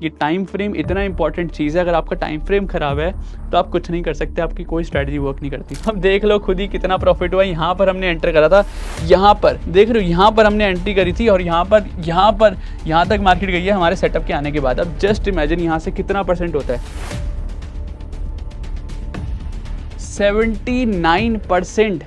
ये time frame इतना important चीज़ है, अगर आपका टाइम फ्रेम खराब है तो आप कुछ नहीं कर सकते, आपकी कोई स्ट्रैटेजी वर्क नहीं करती। अब देख लो खुद ही कितना प्रॉफिट हुआ। यहाँ पर हमने एंटर करा था, यहाँ पर देख रहे हो, यहाँ पर हमने एंट्री करी थी और यहाँ तक मार्केट गई है हमारे सेटअप के आने के बाद। अब जस्ट इमेजिन यहाँ से कितना परसेंट होता है, 79%।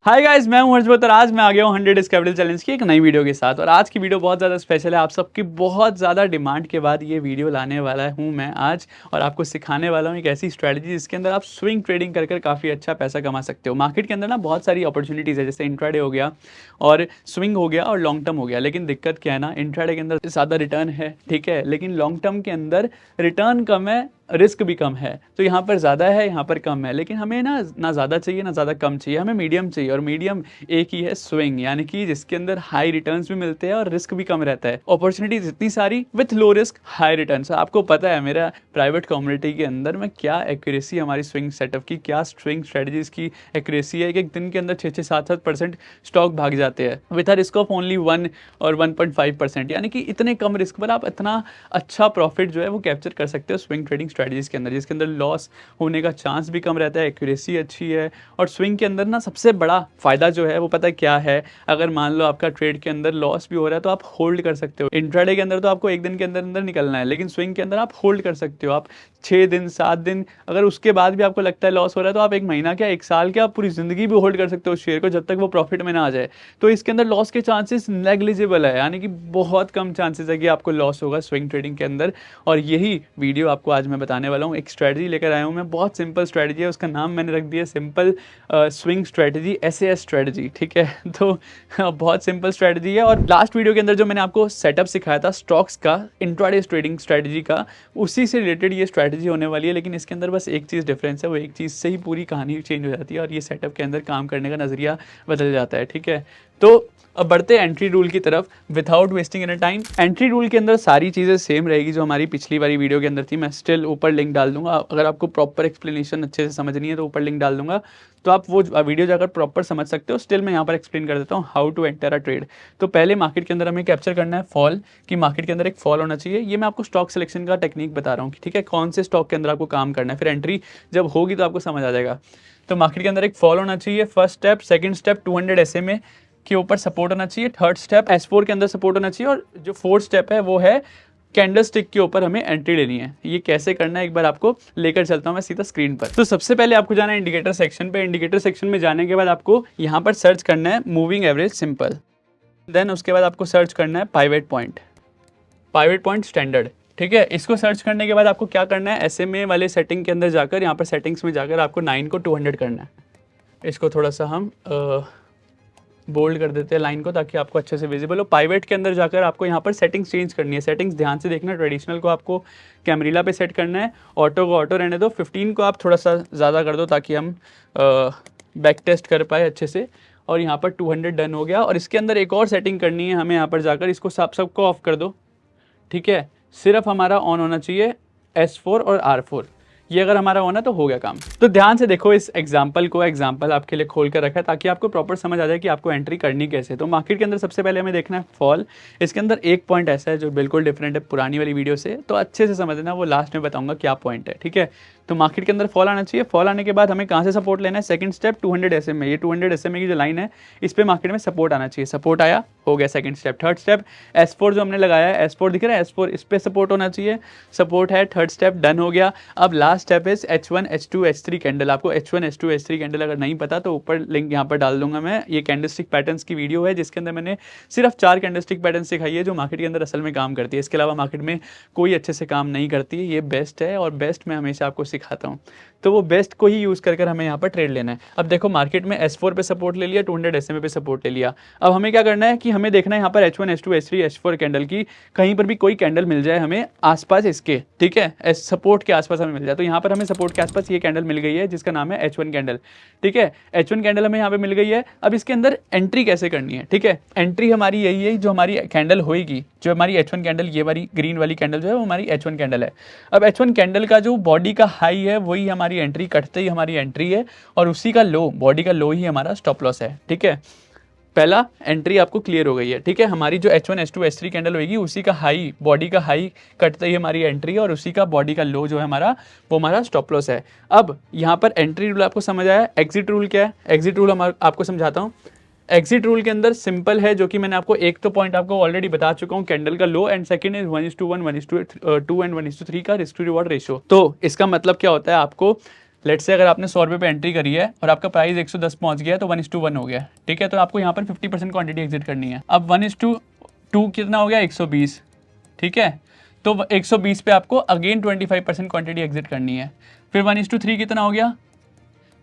हाय गाइस, मैं हूं हर्षवर्धन और आज मैं आ गया हूं 100 डेज कैपिटल चैलेंज की एक नई वीडियो के साथ। और आज की वीडियो बहुत ज़्यादा स्पेशल है, आप सबकी बहुत ज़्यादा डिमांड के बाद ये वीडियो लाने वाला हूं मैं आज, और आपको सिखाने वाला हूं एक ऐसी स्ट्रैटेजी जिसके अंदर आप स्विंग ट्रेडिंग कर काफ़ी अच्छा पैसा कमा सकते हो। मार्केट के अंदर ना बहुत सारी अपॉर्चुनिटीज़ है, जैसे इंट्राडे हो गया और स्विंग हो गया और लॉन्ग टर्म हो गया। लेकिन दिक्कत क्या है ना, इंट्राडे के अंदर ज़्यादा रिटर्न है, ठीक है, लेकिन लॉन्ग टर्म के अंदर रिटर्न कम है, रिस्क भी कम है। तो यहाँ पर ज़्यादा है, यहाँ पर कम है, लेकिन हमें ना ज़्यादा चाहिए ना ज़्यादा कम चाहिए, हमें मीडियम चाहिए। और मीडियम एक ही है, स्विंग, यानी कि जिसके अंदर हाई रिटर्न्स भी मिलते हैं और रिस्क भी कम रहता है। अपॉर्चुनिटीज इतनी सारी with low risk high returns. आपको पता है मेरा प्राइवेट कम्युनिटी के अंदर में क्या एक्यूरेसी हमारी स्विंग सेटअप की, क्या स्विंग स्ट्रेटजीज की एक्यूरेसी है। एक दिन के अंदर 6-7% स्टॉक भाग जाते हैं with a risk of only 1 और 1.5%, यानी कि इतने कम रिस्क पर आप इतना अच्छा प्रॉफिट जो है वो कैप्चर कर सकते हो स्विंग ट्रेडिंग स्ट्रेटजीज के अंदर, जिसके अंदर लॉस होने का चांस भी कम रहता है, एक्यूरेसी अच्छी है। और स्विंग के अंदर ना सबसे बड़ा फायदा जो है वो पता है क्या है, अगर मान लो आपका ट्रेड के अंदर लॉस भी हो रहा है तो आप होल्ड कर सकते हो। इंट्राडे के अंदर तो आपको एक दिन के अंदर अंदर निकलना है, लेकिन स्विंग के अंदर आप होल्ड कर सकते हो। आप 6 दिन 7 दिन, अगर उसके बाद भी आपको लगता है लॉस हो रहा है तो आप 1 महीना क्या 1 साल क्या, आप पूरी जिंदगी भी होल्ड कर सकते हो उस शेयर को, जब तक वो प्रॉफिट में ना आ जाए। तो इसके अंदर लॉस के चांसेस नेग्लिजिबल है, यानी कि बहुत कम चांसेस है कि आपको लॉस होगा स्विंग ट्रेडिंग के अंदर। और यही वीडियो आपको आज मैं बताने वाला हूँ। एक स्ट्रैटेजी लेकर आया हूँ मैं, बहुत सिंपल स्ट्रैटेजी है, उसका नाम मैंने रख दिया simple swing strategy, SAS strategy, ठीक है। तो बहुत सिंपल स्ट्रैटेजी है। और लास्ट वीडियो के अंदर जो मैंने आपको सेटअप सिखाया था स्टॉक्स का, इंट्राडे ट्रेडिंग स्ट्रैटेजी का, उसी से रिलेटेड ये स्ट्रैटेजी होने वाली है। लेकिन इसके अंदर बस एक चीज़ डिफरेंस है, वो एक चीज़ से ही पूरी कहानी चेंज हो जाती है और ये सेटअप के अंदर काम करने का नज़रिया बदल जाता है, ठीक है। तो अब बढ़ते हैं एंट्री रूल की तरफ without wasting any time. Entry rule के अंदर सारी चीज़ें सेम रहेगी जो हमारी पिछली वाली वीडियो के अंदर थी। मैं स्टिल ऊपर लिंक डाल दूंगा, अगर आपको प्रॉपर एक्सप्लेनेशन अच्छे से समझनी है तो ऊपर लिंक डाल दूंगा, तो आप वो वीडियो जाकर प्रॉपर समझ सकते हो। स्टिल मैं यहाँ पर एक्सप्लेन कर देता हूँ how to enter a trade. तो पहले मार्केट के अंदर हमें कैप्चर करना है फॉल, कि मार्केट के अंदर एक फॉल होना चाहिए। ये मैं आपको स्टॉक सिलेक्शन का टेक्निक बता रहा हूँ, ठीक है, कौन से स्टॉक के अंदर आपको काम करना है, फिर एंट्री जब होगी तो आपको समझ आ जाएगा। तो मार्केट के अंदर एक फॉल होना चाहिए, first step. Second step 200 SMA के ऊपर सपोर्ट होना चाहिए। थर्ड स्टेप S4 के अंदर सपोर्ट होना चाहिए। और जो फोर्थ स्टेप है वो है कैंडल स्टिक के ऊपर हमें एंट्री लेनी है। ये कैसे करना है एक बार आपको लेकर चलता हूं मैं सीधा स्क्रीन पर। तो सबसे पहले आपको जाना है इंडिकेटर सेक्शन पे। इंडिकेटर सेक्शन में जाने के बाद आपको यहाँ पर सर्च करना है मूविंग एवरेज सिंपल। देन उसके बाद आपको सर्च करना है पाइवेट पॉइंट स्टैंडर्ड, ठीक है। इसको सर्च करने के बाद आपको क्या करना है, SMA वाले सेटिंग के अंदर जाकर, यहाँ पर सेटिंग्स में जाकर आपको 9 को 200 करना है। इसको थोड़ा सा हम बोल्ड कर देते हैं लाइन को, ताकि आपको अच्छे से विजिबल हो। पाइवेट के अंदर जाकर आपको यहाँ पर सेटिंग्स चेंज करनी है। सेटिंग्स ध्यान से देखना, ट्रेडिशनल को आपको कैमरीला पे सेट करना है, ऑटो को ऑटो रहने दो, 15 को आप थोड़ा सा ज़्यादा कर दो ताकि हम बैक टेस्ट कर पाए अच्छे से। और यहाँ पर 200 डन हो गया। और इसके अंदर एक और सेटिंग करनी है हमें, यहाँ पर जाकर इसको सबको ऑफ कर दो, ठीक है। सिर्फ हमारा ऑन होना चाहिए S4 और R4, ये अगर हमारा होना तो हो गया काम। तो ध्यान से देखो इस एग्जाम्पल आपके लिए खोल कर रखा है ताकि आपको प्रॉपर समझ आ जाए कि आपको एंट्री करनी कैसे। तो मार्केट के अंदर सबसे पहले हमें देखना है फॉल। इसके अंदर एक पॉइंट ऐसा है जो बिल्कुल डिफरेंट है पुरानी वाली वीडियो से, तो अच्छे से समझना, वो लास्ट में बताऊंगा क्या पॉइंट है, ठीक है। तो मार्केट के अंदर फॉल आना चाहिए। फॉल आने के बाद हमें कहाँ से सपोर्ट लेना है, सेकंड स्टेप 200 SMA। ये 200 SMA की जो लाइन है इस पे मार्केट में सपोर्ट आना चाहिए। सपोर्ट आया, हो गया second step. Third step S4 जो हमने लगाया है, S4 दिख रहा है, S4 इस पे सपोर्ट होना चाहिए, सपोर्ट है। थर्ड स्टेप डन हो गया। अब last step is H1 H2 H3 candle. आपको H1 H2 H3 कैंडल अगर नहीं पता तो ऊपर लिंक यहाँ पर डाल दूंगा मैं। ये कैंडलस्टिक पैटर्न्स की वीडियो है जिसके अंदर मैंने सिर्फ 4 कैंडलस्टिक पैटर्न सिखाई है जो मार्केट के अंदर असल में काम करती है। इसके अलावा मार्केट में कोई अच्छे से काम नहीं करती है, ये बेस्ट है और बेस्ट मैं हमेशा आपको सिखाता हूँ। तो वो बेस्ट को ही यूज़ कर हमें यहाँ पर ट्रेड लेना है। अब देखो मार्केट में S4 पे सपोर्ट ले लिया, 200 SMA पे सपोर्ट ले लिया। अब हमें क्या करना है कि हमें देखना है यहाँ पर H1 H2 H3 H4 candle की कहीं पर भी कोई कैंडल मिल जाए हमें आसपास इसके, ठीक है, सपोर्ट के आसपास हमें मिल जाए। तो यहाँ पर हमें सपोर्ट के आसपास ये कैंडल मिल गई है जिसका नाम है H1 कैंडल, ठीक है। H1 कैंडल हमें यहाँ पे मिल गई है। अब इसके अंदर एंट्री कैसे करनी है, ठीक है। एंट्री हमारी यही है, जो हमारी कैंडल होगी, जो हमारी H1 कैंडल, ये वाली ग्रीन वाली कैंडल जो है वो हमारी H1 कैंडल है। अब H1 कैंडल का जो बॉडी का हाई है वही हमारी एंट्री, कटते ही हमारी एंट्री है, और उसी का लो, बॉडी का लो ही हमारा स्टॉप लॉस है, ठीक है। पहला एंट्री आपको क्लियर हो गई है, ठीक है। हमारी जो H1 H2 H3 कैंडल होगी उसी का हाई, बॉडी का हाई कटते ही हमारी एंट्री है और उसी का बॉडी का लो जो है हमारा, वो हमारा स्टॉप लॉस है। अब यहाँ पर एंट्री रूल आपको समझ आया। एग्जिट रूल क्या है? एग्जिट रूल आपको समझाता हूँ। एग्जिट रूल के अंदर सिंपल है, जो कि मैंने आपको एक तो पॉइंट आपको ऑलरेडी बता चुका हूँ, कैंडल का लो, एंड सेकंड इज 1:1 1:2 एंड 1:3 का रिस्क टू रिवॉर्ड रेशियो। तो इसका मतलब क्या होता है, आपको लेट से अगर आपने 100 रुपये पे एंट्री करी है और आपका प्राइस 110 पहुंच गया तो 1:1 हो गया, ठीक है। तो आपको यहाँ पर 50% क्वांटिटी एग्जिट करनी है। अब 1:2 कितना हो गया? 120, ठीक है। तो 120 पे आपको अगेन 25% क्वांटिटी एग्जिट करनी है। फिर 1:3 कितना हो गया?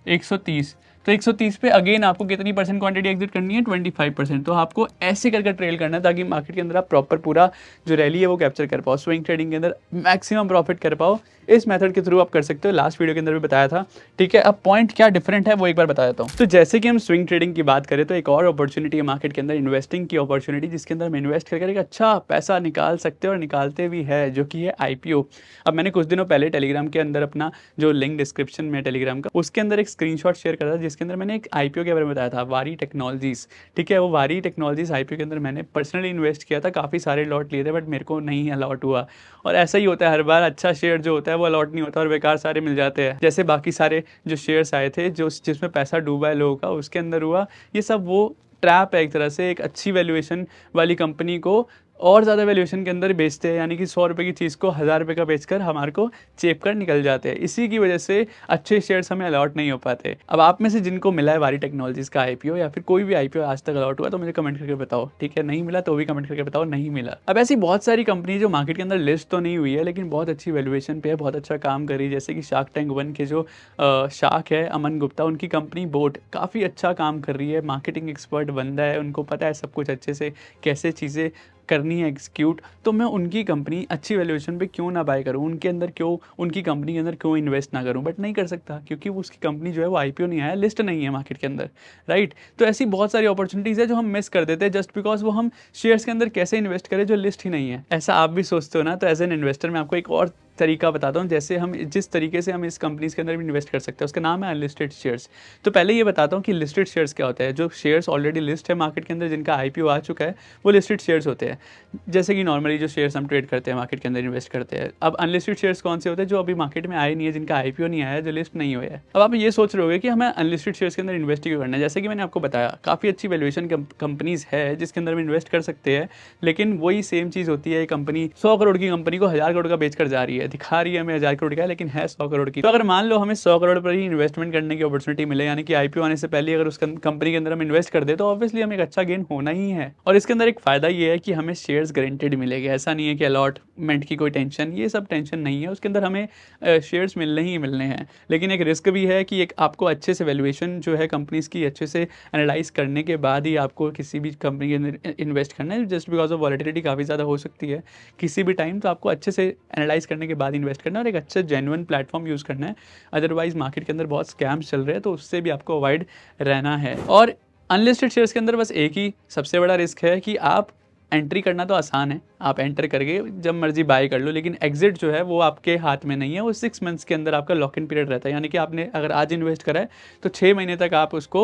130। तो 130 पे अगेन आपको कितनी परसेंट क्वांटिटी एग्जिट करनी है? 25%। तो आपको ऐसे करके ट्रेल करना है ताकि मार्केट के अंदर आप प्रॉपर पूरा जो रैली है वो कैप्चर कर पाओ, स्विंग ट्रेडिंग के अंदर मैक्सिमम प्रॉफिट कर पाओ। इस मेथड के थ्रू आप कर सकते हो, लास्ट वीडियो के अंदर भी बताया था, ठीक है। अब पॉइंट क्या डिफरेंट है वो एक बार बता देता हूँ। तो जैसे कि हम स्विंग ट्रेडिंग की बात करें तो एक और अपॉर्चुनिटी है मार्केट के अंदर, इन्वेस्टिंग की अपॉर्चुनिटी, जिसके अंदर हम इन्वेस्ट करके एक अच्छा पैसा निकाल सकते हैं और निकालते भी है, जो कि है IPO। अब मैंने कुछ दिनों पहले टेलीग्राम के अंदर अपना जो लिंक डिस्क्रिप्शन में टेलीग्राम का, उसके अंदर एक स्क्रीनशॉट शेयर करा था जिसके अंदर मैंने एक IPO के बारे में बताया था, वारी टेक्नोलॉजीज, ठीक है। वो वारी टेक्नोलॉजीज IPO के अंदर मैंने पर्सनली इन्वेस्ट किया था, काफ़ी सारे लॉट लिए थे, बट मेरे को नहीं अलॉट हुआ। और ऐसा ही होता है हर बार, अच्छा शेयर जो होता है वो अलॉट नहीं होता और बेकार सारे मिल जाते हैं। जैसे बाकी सारे जो शेयर्स आए थे जो जिसमें पैसा डूबा है लोगों का, उसके अंदर हुआ ये सब। वो ट्रैप है एक तरह से, एक अच्छी वैल्यूएशन वाली कंपनी को और ज़्यादा वैल्यूएशन के अंदर बेचते हैं, यानी कि 100 रुपये की चीज़ को 1000 रुपये का बेचकर हमारे को चेप कर निकल जाते हैं। इसी की वजह से अच्छे शेयर्स हमें अलॉट नहीं हो पाते। अब आप में से जिनको मिला है वारी टेक्नोलॉजीज़ का IPO या फिर कोई भी IPO आज तक अलॉट हुआ तो मुझे कमेंट करके बताओ, ठीक है। नहीं मिला तो भी कमेंट करके बताओ नहीं मिला। अब ऐसी बहुत सारी कंपनी जो मार्केट के अंदर लिस्ट तो नहीं हुई है लेकिन बहुत अच्छी वैल्यूएशन पे है, बहुत अच्छा काम कर रही है, जैसे कि शार्क टैंक 1 के जो शार्क है अमन गुप्ता, उनकी कंपनी बोट काफ़ी अच्छा काम कर रही है, मार्केटिंग एक्सपर्ट बंदा है, उनको पता है सब कुछ अच्छे से कैसे चीज़ें करनी है एग्जीक्यूट। तो मैं उनकी कंपनी अच्छी वैल्यूएशन पे क्यों ना बाय करूं, उनके अंदर क्यों, उनकी कंपनी के अंदर क्यों इन्वेस्ट ना करूं, बट नहीं कर सकता क्योंकि उसकी कंपनी जो है वो IPO नहीं आया, लिस्ट नहीं है मार्केट के अंदर, राइट। तो ऐसी बहुत सारी अपॉर्चुनिटीज़ है जो हम मिस कर देते हैं जस्ट बिकॉज वो हम शेयर्स के अंदर कैसे इन्वेस्ट करें जो लिस्ट ही नहीं है। ऐसा आप भी सोचते हो ना? तो एज एन इन्वेस्टर मैं आपको एक और तरीका बताता हूँ, जैसे हम जिस तरीके से हम इस कंपनीज के अंदर भी इन्वेस्ट कर सकते हैं, उसका नाम है अनलिस्टेड शेयर्स। तो पहले ये बताता हूँ कि लिस्टेड शेयर्स क्या होता है। जो शेयर्स ऑलरेडी लिस्ट है मार्केट के अंदर, जिनका IPO आ चुका है, वो लिस्टेड शेयर्स होते हैं। जैसे कि नॉर्मली जो शेयर्स हम ट्रेड करते हैं मार्केट के अंदर इन्वेस्ट करते हैं। अब अनलिस्टेड शेयर्स कौन से होते हैं? जो अभी मार्केट में आए नहीं है, जिनका IPO नहीं आया है, जो लिस्ट नहीं हुए है। अब आप ये सोच रहे होगे कि हमें अनलिस्टेड शेयर्स के अंदर इन्वेस्ट क्यों करना है। जैसे कि मैंने आपको बताया, काफ़ी अच्छी वैल्यूएशन कंपनीज है जिसके अंदर हम इन्वेस्ट कर सकते हैं, लेकिन वही सेम चीज़ होती है, कंपनी 100 करोड़ की कंपनी को 1000 करोड़ का बेचकर जा रही है, दिखा रही है हमें 1000 करोड़ का है लेकिन है 100 करोड़ की। तो अगर मान लो हमें 100 करोड़ पर ही इन्वेस्टमेंट करने की अपॉर्चुनिटी मिले, यानी कि IPO आने से पहले अगर उस कंपनी के अंदर हम इन्वेस्ट कर दे, तो ऑब्वियसली हमें एक अच्छा गेन होना ही है। और इसके अंदर एक फायदा ये है कि हमें शेयर्स गारंटेड मिलेंगे। ऐसा नहीं है कि अलॉटमेंट की कोई टेंशन, ये सब टेंशन नहीं है, उसके अंदर हमें शेयर्स मिलने ही मिलने हैं। लेकिन एक रिस्क भी है कि एक आपको अच्छे से वैल्यूएशन जो है कंपनीज की अच्छे से एनालाइज करने के बाद ही आपको किसी भी कंपनी के अंदर इन्वेस्ट करना है। जस्ट बिकॉज ऑफ वॉलेटिलिटी काफ़ी ज़्यादा हो सकती है किसी भी टाइम, तो आपको अच्छे से एनालाइज करने के बाद इन्वेस्ट करना है और एक अच्छा जेन्युइन प्लेटफॉर्म यूज़ करना है। अदरवाइज मार्केट के अंदर बहुत स्कैम्स चल रहे हैं, तो उससे भी आपको अवॉइड रहना है। और अनलिस्टेड शेयर्स के अंदर बस एक ही सबसे बड़ा रिस्क है कि आप एंट्री करना तो आसान है, आप एंटर करके जब मर्जी बाय कर लो, लेकिन एग्जिट जो है वो आपके हाथ में नहीं है। वो 6 मंथ्स के अंदर आपका लॉक इन पीरियड रहता है, यानी कि आपने अगर आज इन्वेस्ट करा है तो 6 महीने तक आप उसको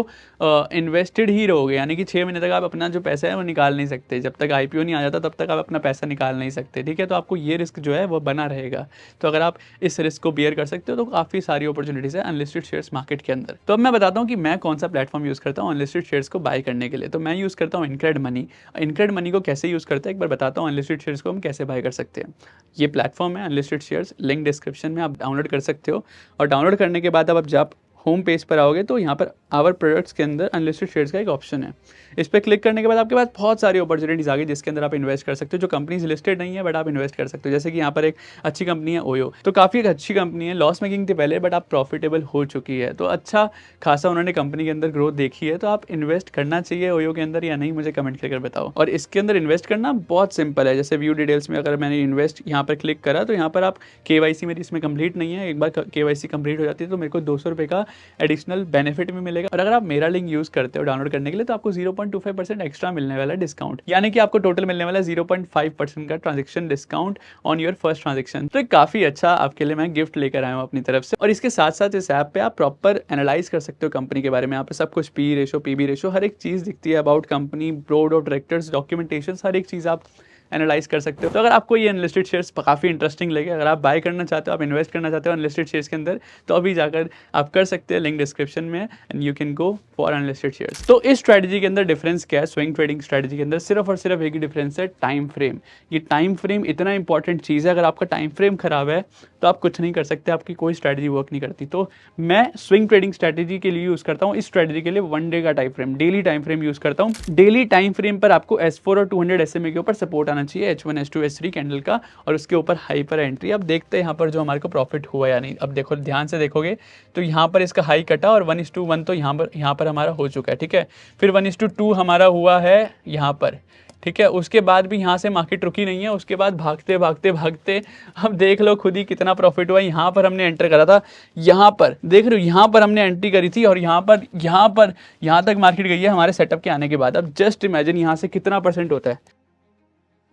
इन्वेस्टेड ही रहोगे, यानी कि 6 महीने तक आप अपना जो पैसा है वो निकाल नहीं सकते। जब तक IPO नहीं आ जाता तब तक आप अपना पैसा निकाल नहीं सकते, ठीक है। तो आपको ये रिस्क जो है वो बना रहेगा। तो अगर आप इस रिस्क को बियर कर सकते हो तो काफ़ी सारी अपॉर्चुनिटीज़ है अनलिस्टेड शेयर्स मार्केट के अंदर। तो अब मैं बताता हूँ कि मैं कौन सा प्लेटफॉर्म यूज़ करता हूँ अनलिस्टेड शेयर्स को बाय करने के लिए। तो मैं यूज़ करता हूँ इनक्रेड मनी। इनक्रेड मनी को कैसे यूज़ करते हैं एक बार बताता हूँ, अनलिस्टेड शेयर्स को हम कैसे बाय कर सकते हैं। ये प्लेटफॉर्म है अनलिस्टेड शेयर्स, लिंक डिस्क्रिप्शन में आप डाउनलोड कर सकते हो। और डाउनलोड करने के बाद अब जब होम पेज पर आओगे तो यहाँ पर आवर प्रोडक्ट्स के अंदर अनलिस्टेड शेयर्स का एक ऑप्शन है। इस पर क्लिक करने के बाद आपके पास बहुत सारी अपॉर्चुनिटीज़ आ गई जिसके अंदर आप इन्वेस्ट कर सकते हो, जो कंपनीज लिस्टेड नहीं है बट आप इन्वेस्ट कर सकते हो। जैसे कि यहाँ पर एक अच्छी कंपनी है ओयो, तो काफ़ी एक अच्छी कंपनी है, लॉस मेकिंग थी पहले बट आप प्रॉफिटेबल हो चुकी है, तो अच्छा खासा उन्होंने कंपनी के अंदर ग्रोथ देखी है। तो आप इन्वेस्ट करना चाहिए ओयो के अंदर या नहीं, मुझे कमेंट करके बताओ। और इसके अंदर इन्वेस्ट करना बहुत सिंपल है। जैसे व्यू डिटेल्स में अगर मैंने इन्वेस्ट यहाँ पर क्लिक करा तो यहाँ पर आप KYC मेरी इसमें कंप्लीट नहीं है, एक बार KYC कंप्लीट हो जाती है तो मेरे को 200 रुपये का एडिशनल बेनिफिट भी मिलेगा। और अगर आप मेरा लिंक यूज़ करते हो डाउनलोड करने के लिए तो आपको 0.25% एक्स्ट्रा मिलने वाला है डिस्काउंट, यानी कि आपको टोटल मिलने वाला है 0.5% का transaction discount on your first transaction. तो काफ़ी अच्छा आपके लिए मैं गिफ्ट लेकर आया हूँ अपनी तरफ से। और इसके साथ साथ इस ऐप पे आप प्रॉपर एनालाइज कर सकते हो कंपनी के बारे में। यहाँ पे सब कुछ पी रेशो, पीबी रेशो, हर एक चीज़ दिखती है about company, board of directors, documentation, हर एक चीज़ आप एनालाइज कर सकते हो। तो अगर आपको ये अनलिस्टेड शेयर्स काफ़ी इंटरेस्टिंग लगे, अगर आप बाय करना चाहते हो, आप इन्वेस्ट करना चाहते हो अनलिस्टेड शेयर्स के अंदर, तो अभी जाकर आप कर सकते हैं, लिंक डिस्क्रिप्शन में, and you can go for unlisted shares. तो इस स्ट्रैटेजी के अंदर डिफरेंस क्या है? स्विंग ट्रेडिंग स्ट्रैटेजी के अंदर सिर्फ और सिर्फ एक ही डिफरेंस है, टाइम फ्रेम। ये टाइम फ्रेम इतना इंपॉर्टेंट चीज़ है, अगर आपका टाइम फ्रेम खराब है तो आप कुछ नहीं कर सकते, आपकी कोई स्ट्रैटेजी वर्क नहीं करती। तो मैं स्विंग ट्रेडिंग स्ट्रैटेजी के लिए यूज़ करता हूँ, इस स्ट्रैटेजी के लिए 1 डे का time frame, daily time frame use करता हूँ। डेली टाइम फ्रेम पर आपको S4 और 200 SMA के ऊपर सपोर्ट आना चाहिए, H1 S2 S3 कैंडल का, और उसके ऊपर हाइपर एंट्री। अब देखते हैं यहाँ पर जो हमारे को प्रॉफिट हुआ या नहीं। अब देखो, ध्यान से देखोगे तो यहाँ पर इसका हाई कटा और 1:1 तो यहाँ पर हमारा हो चुका है, ठीक है। फिर 1:2 हमारा हुआ है यहाँ पर, ठीक है। उसके बाद भी यहाँ से मार्केट रुकी नहीं है, उसके बाद भागते भागते भागते अब देख लो खुद ही कितना प्रॉफिट हुआ। यहाँ पर हमने एंटर करा था, यहाँ पर देख रहे हो, यहाँ पर हमने एंट्री करी थी, और यहाँ तक मार्केट गई है हमारे सेटअप के आने के बाद। अब जस्ट इमेजिन यहाँ से कितना परसेंट होता है,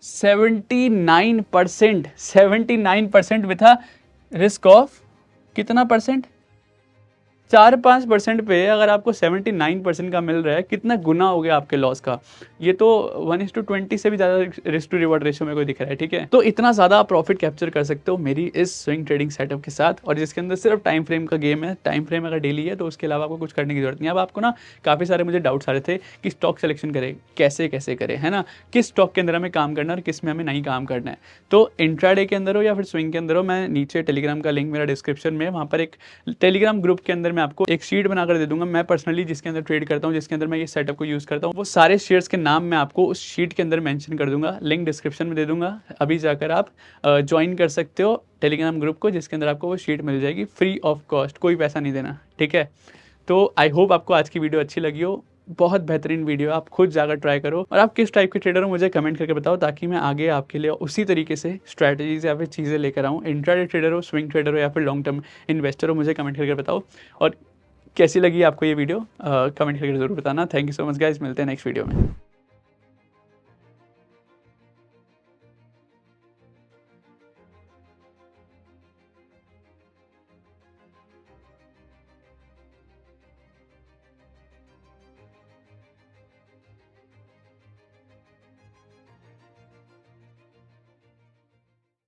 79%, 79% विथ अ रिस्क ऑफ कितना परसेंट, 4-5% पे अगर आपको 79% का मिल रहा है, कितना गुना हो गया आपके लॉस का। ये तो 1:20 से भी ज़्यादा रिस्क टू रिवॉर्ड रेशियो में कोई दिख रहा है, ठीक है। तो इतना ज़्यादा आप प्रॉफिट कैप्चर कर सकते हो मेरी इस स्विंग ट्रेडिंग सेटअप के साथ, और जिसके अंदर सिर्फ टाइम फ्रेम का गेम है। टाइम फ्रेम अगर डेली है तो उसके अलावा आपको कुछ करने की जरूरत नहीं है। अब आपको ना काफ़ी सारे मुझे डाउट्स आ रहे थे कि स्टॉक सिलेक्शन करें कैसे कैसे करें, है ना, किस स्टॉक के अंदर हमें काम करना है और किस में हमें नहीं काम करना है। तो इंट्राडे के अंदर हो या फिर स्विंग के अंदर हो, मैं नीचे टेलीग्राम का लिंक मेरा डिस्क्रिप्शन में, वहाँ पर एक टेलीग्राम ग्रुप के अंदर मैं आपको एक शीट बनाकर दे दूंगा। मैं पर्सनली जिसके अंदर ट्रेड करता हूँ, जिसके अंदर मैं ये सेटअप को यूज़ करता हूँ, वो सारे शेयर्स के नाम मैं आपको उस शीट के अंदर मेंशन कर दूंगा, लिंक डिस्क्रिप्शन में दे दूंगा। अभी जाकर आप ज्वाइन कर सकते हो टेलीग्राम ग्रुप को, जिसके अंदर आपको वो शीट मिल जाएगी फ्री ऑफ कॉस्ट, कोई पैसा नहीं देना, ठीक है। तो आई होप आपको आज की वीडियो अच्छी लगी हो, बहुत बेहतरीन वीडियो, आप खुद जाकर ट्राई करो। और आप किस टाइप के ट्रेडर हो मुझे कमेंट करके बताओ, ताकि मैं आगे आपके लिए उसी तरीके से स्ट्रैटेजीज या फिर चीज़ें लेकर आऊँ। इंट्राडे ट्रेडर हो, स्विंग ट्रेडर हो या फिर लॉन्ग टर्म इन्वेस्टर हो, मुझे कमेंट करके बताओ। और कैसी लगी आपको ये वीडियो कमेंट करके ज़रूर बताना। Thank you so much guys, मिलते हैं नेक्स्ट वीडियो में।